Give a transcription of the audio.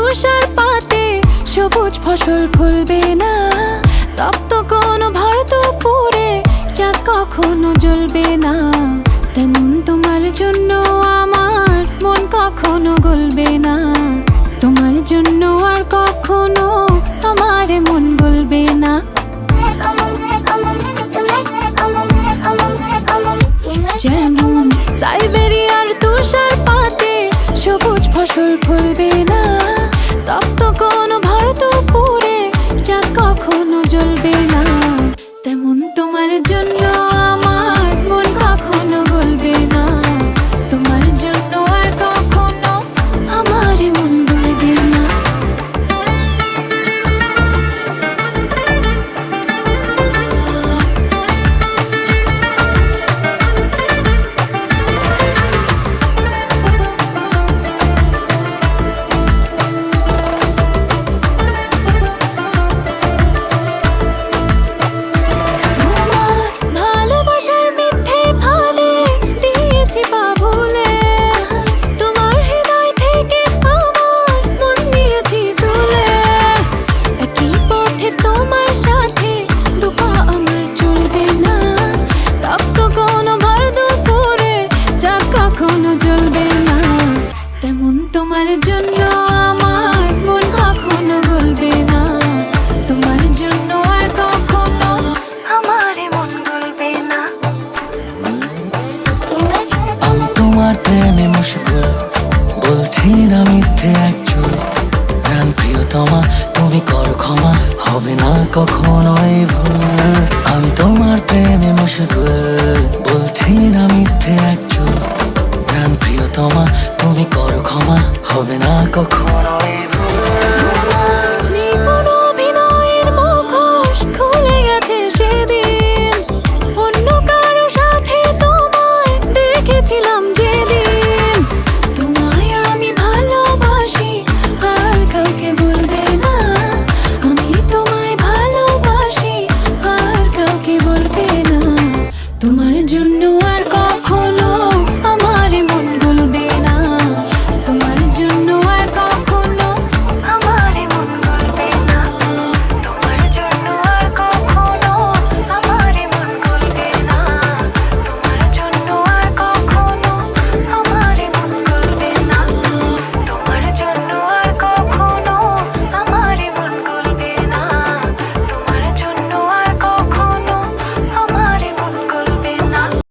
তুষার পাতে সবুজ ফসল ফলবে না, তপ্ত কোনো ভারত পুরে চাঁদ কখনো জ্বলবে না। তেমন তোমার জন্য আমার মন কখনো গলবে না, তোমার জন্য আর কখনো আমার মন গলবে না। যেমন সাইবেরিয়ার তুষার পাতে সবুজ ফসল ফলবে না, তপ্ত কোনো ভারত পুরে চাঁদ কখনো জ্বলবে না। তেমন তোমার জন্য আমার মন কখনো গলবে না, তোমার জন্য আর কখনো আমার মন গলবে না। তেমন তোমার জন্য আমার মন কখনো গলবে না, তোমার জন্য আর কখনো আমার মন গলবে না। আমি তোমার প্রেমে মশগুল, বলছি না মিথ্যে একচুল। প্রাণ প্রিয়তমা তুমি করো ক্ষমা, হবে না কখনো এই ভুল। আমি তোমার প্রেমে মশগুল, বলছি না মিথ্যে একচুল। প্রাণ প্রিয়তমা তুমি করো ক্ষমা, হবে না কখনো এই